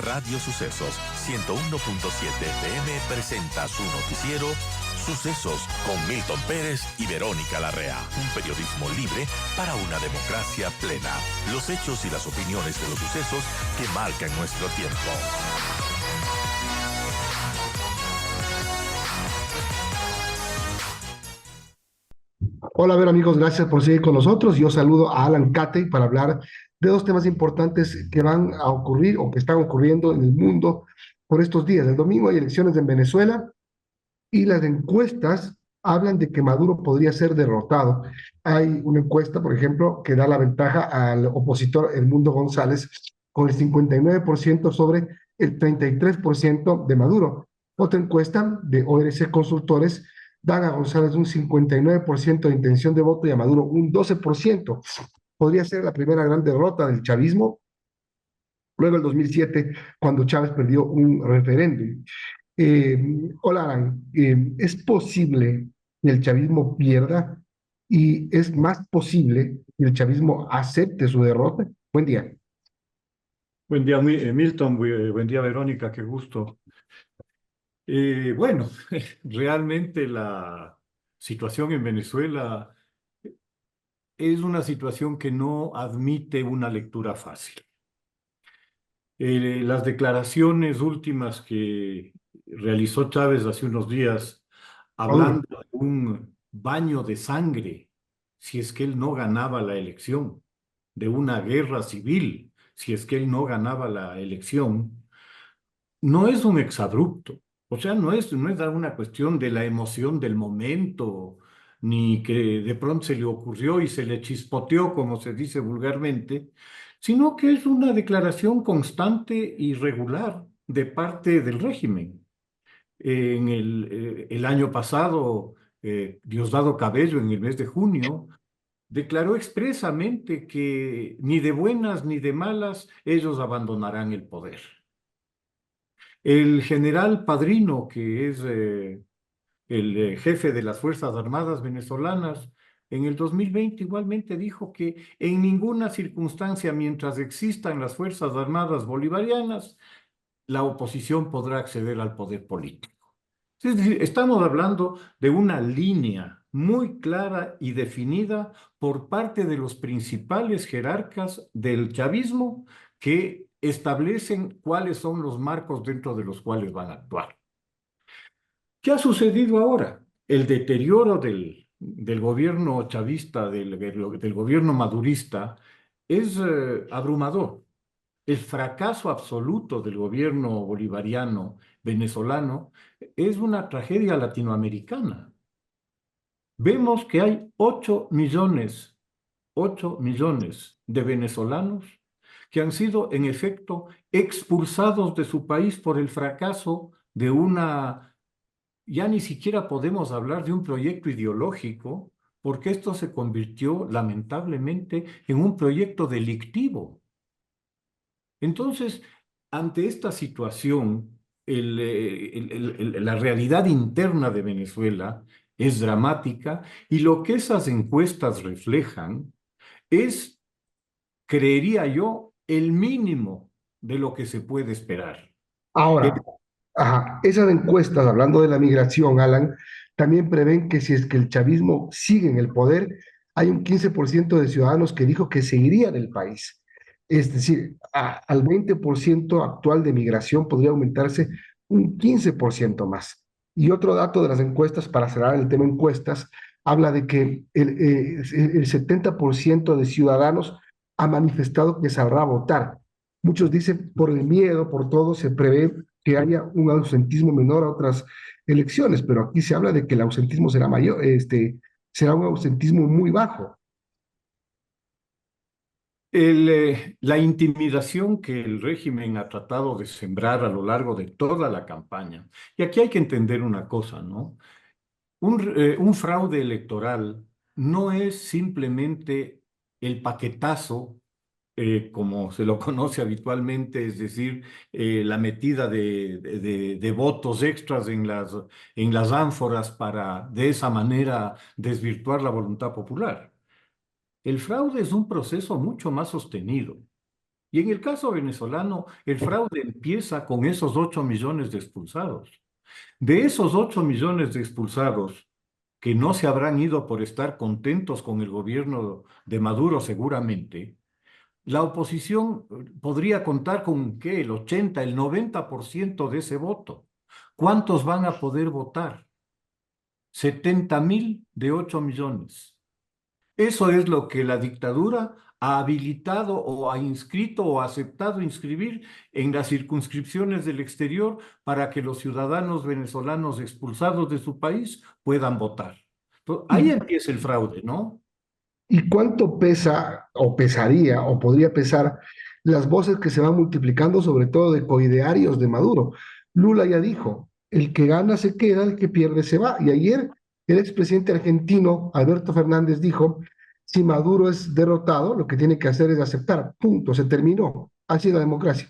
Radio Sucesos 101.7 FM presenta su noticiero Sucesos con Milton Pérez y Verónica Larrea. Un periodismo libre para una democracia plena. Los hechos y las opiniones de los sucesos que marcan nuestro tiempo. Hola, a ver amigos, gracias por seguir con nosotros. Yo saludo a Alan Catey para hablar de dos temas importantes que van a ocurrir o que están ocurriendo en el mundo por estos días. El domingo hay elecciones en Venezuela y las encuestas hablan de que Maduro podría ser derrotado. Hay una encuesta, por ejemplo, que da la ventaja al opositor Edmundo González con el 59% sobre el 33% de Maduro. Otra encuesta de ORC Consultores dan a González un 59% de intención de voto y a Maduro un 12%. Podría ser la primera gran derrota del chavismo luego del 2007, cuando Chávez perdió un referéndum. Hola, Alan. ¿Es posible que el chavismo pierda y es más posible que el chavismo acepte su derrota? Buen día. Buen día, Milton. Buen día, Verónica. Qué gusto. Bueno, realmente la situación en Venezuela es una situación que no admite una lectura fácil. Las declaraciones últimas que realizó Chávez hace unos días, hablando de un baño de sangre, si es que él no ganaba la elección, de una guerra civil, si es que él no ganaba la elección, no es un exabrupto. O sea, no es una cuestión de la emoción del momento, ni que de pronto se le ocurrió y se le chispoteó, como se dice vulgarmente, sino que es una declaración constante y regular de parte del régimen. En el año pasado, Diosdado Cabello, en el mes de junio, declaró expresamente que ni de buenas ni de malas ellos abandonarán el poder. El general Padrino, que es el jefe de las Fuerzas Armadas venezolanas, en el 2020 igualmente dijo que en ninguna circunstancia, mientras existan las Fuerzas Armadas bolivarianas, la oposición podrá acceder al poder político. Es decir, estamos hablando de una línea muy clara y definida por parte de los principales jerarcas del chavismo que establecen cuáles son los marcos dentro de los cuales van a actuar. ¿Qué ha sucedido ahora? El deterioro del gobierno chavista, del gobierno madurista, es abrumador. El fracaso absoluto del gobierno bolivariano venezolano es una tragedia latinoamericana. Vemos que hay 8 millones de venezolanos que han sido, en efecto, expulsados de su país por el fracaso de ya ni siquiera podemos hablar de un proyecto ideológico, porque esto se convirtió, lamentablemente, en un proyecto delictivo. Entonces, ante esta situación, la realidad interna de Venezuela es dramática y lo que esas encuestas reflejan es, creería yo, el mínimo de lo que se puede esperar. Ahora, esas encuestas, hablando de la migración, Alan, también prevén que si es que el chavismo sigue en el poder, hay un 15% de ciudadanos que dijo que se iría del país. Es decir, al 20% actual de migración podría aumentarse un 15% más. Y otro dato de las encuestas, para cerrar el tema encuestas, habla de que el 70% de ciudadanos ha manifestado que saldrá a votar. Muchos dicen por el miedo, por todo, se prevé que haya un ausentismo menor a otras elecciones, pero aquí se habla de que el ausentismo será mayor, será un ausentismo muy bajo. La intimidación que el régimen ha tratado de sembrar a lo largo de toda la campaña. Y aquí hay que entender una cosa, ¿no? Un fraude electoral no es simplemente el paquetazo, como se lo conoce habitualmente, es decir, la metida de votos extras en las ánforas para de esa manera desvirtuar la voluntad popular. El fraude es un proceso mucho más sostenido. Y en el caso venezolano, el fraude empieza con esos 8 millones de expulsados. De esos 8 millones de expulsados, que no se habrán ido por estar contentos con el gobierno de Maduro seguramente, la oposición podría contar con ¿qué? El 80, el 90% de ese voto. ¿Cuántos van a poder votar? 70.000 de 8 millones. Eso es lo que la dictadura ha habilitado o ha inscrito o ha aceptado inscribir en las circunscripciones del exterior para que los ciudadanos venezolanos expulsados de su país puedan votar. Entonces, ahí ¿Y, empieza el fraude, ¿no? y cuánto pesa o pesaría o podría pesar las voces que se van multiplicando, sobre todo de coidearios de Maduro? Lula ya dijo, el que gana se queda, el que pierde se va. Y ayer el expresidente argentino, Alberto Fernández, dijo, si Maduro es derrotado, lo que tiene que hacer es aceptar. Punto, se terminó. Así es la democracia.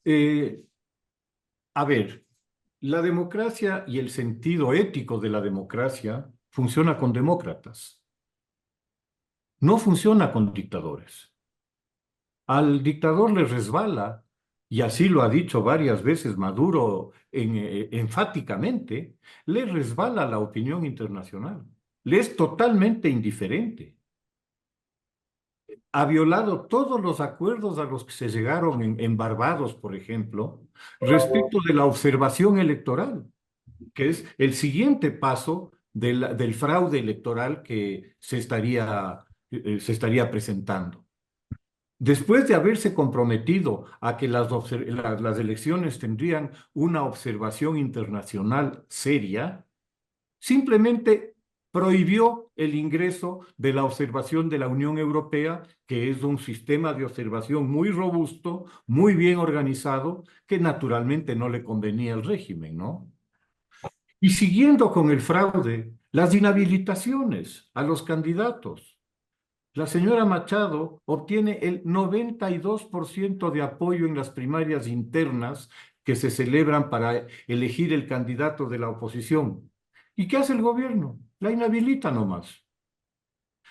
Eh, a ver, la democracia y el sentido ético de la democracia funciona con demócratas, no funciona con dictadores. Al dictador le resbala, y así lo ha dicho varias veces Maduro enfáticamente, le resbala la opinión internacional. Le es totalmente indiferente. Ha violado todos los acuerdos a los que se llegaron en Barbados, por ejemplo, respecto de la observación electoral, que es el siguiente paso del fraude electoral que se estaría presentando. Después de haberse comprometido a que las elecciones tendrían una observación internacional seria, simplemente prohibió el ingreso de la observación de la Unión Europea, que es un sistema de observación muy robusto, muy bien organizado, que naturalmente no le convenía al régimen, ¿no? Y siguiendo con el fraude, las inhabilitaciones a los candidatos. La señora Machado obtiene el 92% de apoyo en las primarias internas que se celebran para elegir el candidato de la oposición. ¿Y qué hace el gobierno? La inhabilita nomás.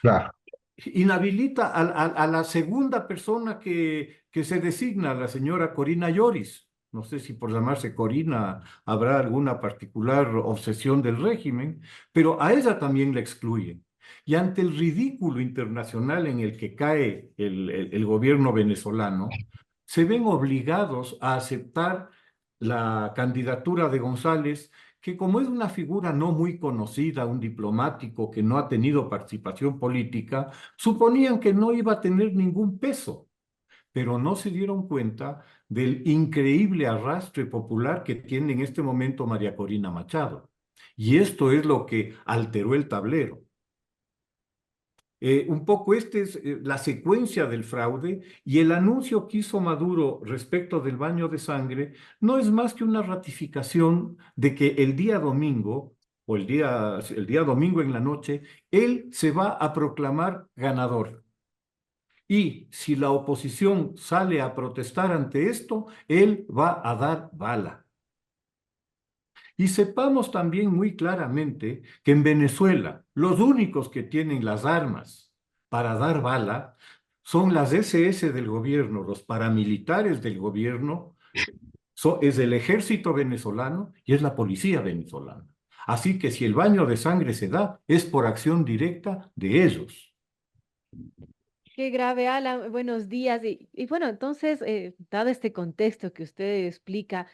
Claro. Inhabilita a la segunda persona que se designa, la señora Corina Lloris. No sé si por llamarse Corina habrá alguna particular obsesión del régimen, pero a ella también la excluyen. Y ante el ridículo internacional en el que cae el gobierno venezolano, se ven obligados a aceptar la candidatura de González, que como es una figura no muy conocida, un diplomático que no ha tenido participación política, suponían que no iba a tener ningún peso, pero no se dieron cuenta del increíble arrastre popular que tiene en este momento María Corina Machado. Y esto es lo que alteró el tablero. Un poco esta es la secuencia del fraude, y el anuncio que hizo Maduro respecto del baño de sangre no es más que una ratificación de que el día domingo o el día domingo en la noche, él se va a proclamar ganador. Y si la oposición sale a protestar ante esto, él va a dar bala. Y sepamos también muy claramente que en Venezuela los únicos que tienen las armas para dar bala son las SS del gobierno, los paramilitares del gobierno, es el ejército venezolano y es la policía venezolana. Así que si el baño de sangre se da, es por acción directa de ellos. Qué grave, Alan. Buenos días. Y bueno, entonces, dado este contexto que usted explica,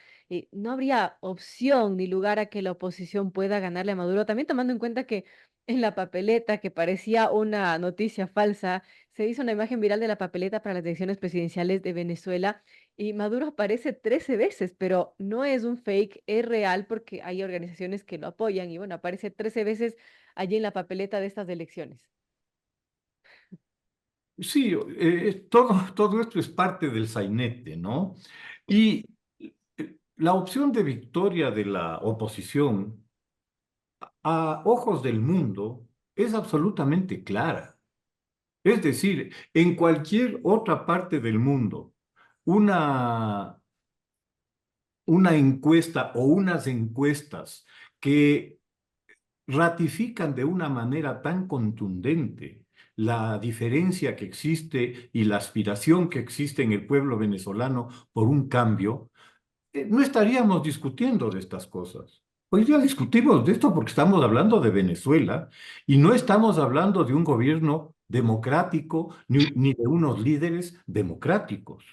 no habría opción ni lugar a que la oposición pueda ganarle a Maduro, también tomando en cuenta que en la papeleta, que parecía una noticia falsa, se hizo una imagen viral de la papeleta para las elecciones presidenciales de Venezuela y Maduro aparece 13 veces, pero no es un fake, es real porque hay organizaciones que lo apoyan y bueno, aparece 13 veces allí en la papeleta de estas elecciones. Sí, todo esto es parte del sainete, ¿no? Y la opción de victoria de la oposición a ojos del mundo es absolutamente clara. Es decir, en cualquier otra parte del mundo, una, una encuesta o unas encuestas que ratifican de una manera tan contundente la diferencia que existe y la aspiración que existe en el pueblo venezolano por un cambio, no estaríamos discutiendo de estas cosas. Hoy día discutimos de esto porque estamos hablando de Venezuela y no estamos hablando de un gobierno democrático ni de unos líderes democráticos.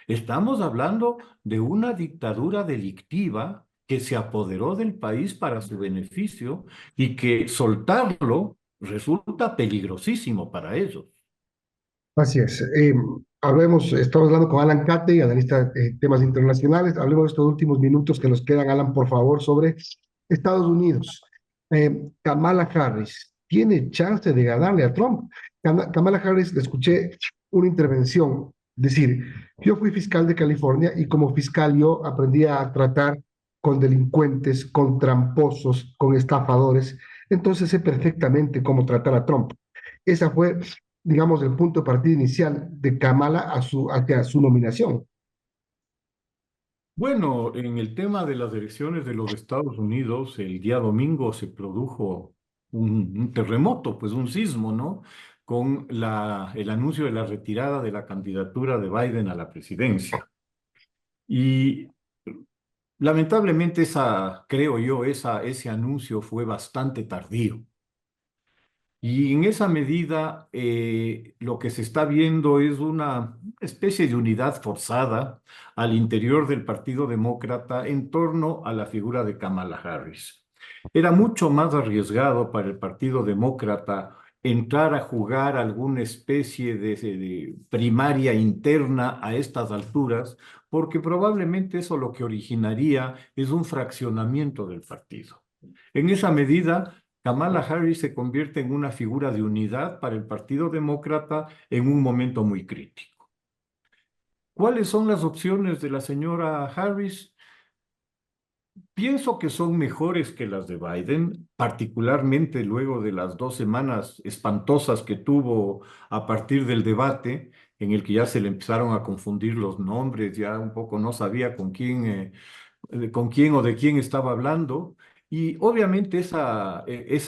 Estamos hablando de una dictadura delictiva que se apoderó del país para su beneficio y que soltarlo resulta peligrosísimo para ellos. Así es. Estamos hablando con Alan Kate, analista de temas internacionales. Hablemos de estos últimos minutos que nos quedan, Alan, por favor, sobre Estados Unidos. Kamala Harris, ¿tiene chance de ganarle a Trump? Kamala Harris, le escuché una intervención, decir, yo fui fiscal de California y como fiscal yo aprendí a tratar con delincuentes, con tramposos, con estafadores, entonces sé perfectamente cómo tratar a Trump. Esa fue, digamos, el punto de partida inicial de Kamala hacia su nominación. Bueno, en el tema de las elecciones de los Estados Unidos, el día domingo se produjo un terremoto, pues un sismo, ¿no? Con el anuncio de la retirada de la candidatura de Biden a la presidencia. Y lamentablemente creo yo, ese anuncio fue bastante tardío. Y en esa medida, lo que se está viendo es una especie de unidad forzada al interior del Partido Demócrata en torno a la figura de Kamala Harris. Era mucho más arriesgado para el Partido Demócrata entrar a jugar alguna especie de primaria interna a estas alturas, porque probablemente eso lo que originaría es un fraccionamiento del partido. En esa medida, Kamala Harris se convierte en una figura de unidad para el Partido Demócrata en un momento muy crítico. ¿Cuáles son las opciones de la señora Harris? Pienso que son mejores que las de Biden, particularmente luego de las 2 semanas espantosas que tuvo a partir del debate, en el que ya se le empezaron a confundir los nombres, ya un poco no sabía con quién o de quién estaba hablando. Y obviamente esa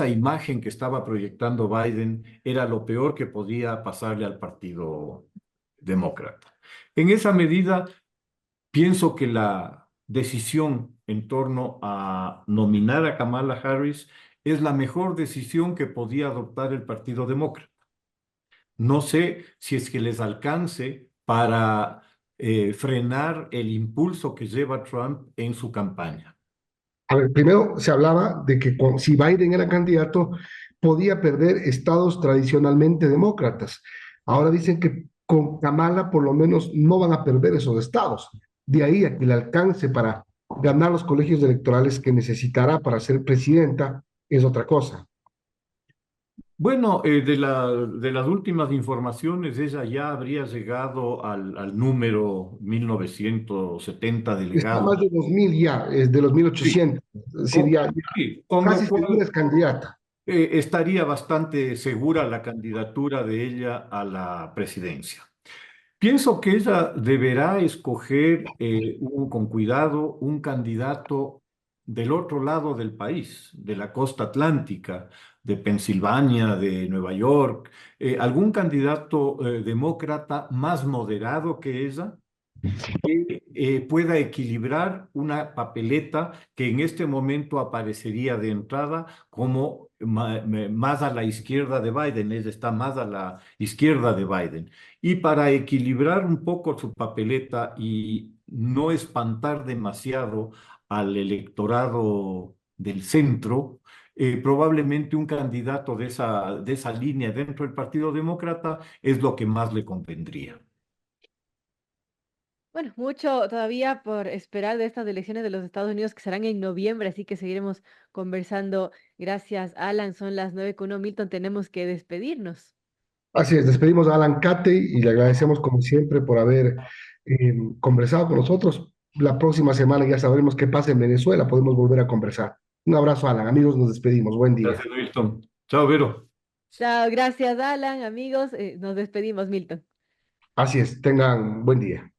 imagen que estaba proyectando Biden era lo peor que podía pasarle al Partido Demócrata. En esa medida, pienso que la decisión en torno a nominar a Kamala Harris es la mejor decisión que podía adoptar el Partido Demócrata. No sé si es que les alcance para frenar el impulso que lleva Trump en su campaña. A ver, primero se hablaba de que si Biden era candidato, podía perder estados tradicionalmente demócratas. Ahora dicen que con Kamala por lo menos no van a perder esos estados. De ahí a que le alcance para ganar los colegios electorales que necesitará para ser presidenta es otra cosa. Bueno, de las últimas informaciones, ella ya habría llegado al número 1970 Está delegados. más de 2000 ya, es de los Sí, 1800. Es decir, con, sí, con casi lo segura cual es candidata. estaría bastante segura la candidatura de ella a la presidencia. Pienso que ella deberá escoger con cuidado un candidato del otro lado del país, de la costa atlántica, de Pensilvania, de Nueva York, algún candidato demócrata más moderado que ella, que pueda equilibrar una papeleta que en este momento aparecería de entrada como más a la izquierda de Biden, ella está más a la izquierda de Biden. Y para equilibrar un poco su papeleta y no espantar demasiado al electorado del centro, probablemente un candidato de esa línea dentro del Partido Demócrata es lo que más le convendría. Bueno, mucho todavía por esperar de estas elecciones de los Estados Unidos que serán en noviembre, así que seguiremos conversando. Gracias, Alan. Son las 9:01. Milton, tenemos que despedirnos. Así es, despedimos a Alan Kate y le agradecemos como siempre por haber conversado con nosotros. La próxima semana ya sabremos qué pasa en Venezuela, podemos volver a conversar. Un abrazo, Alan. Amigos, nos despedimos. Buen día. Gracias, Wilson. Chao, Vero. Chao, gracias, Alan. Amigos, nos despedimos, Milton. Así es, tengan buen día.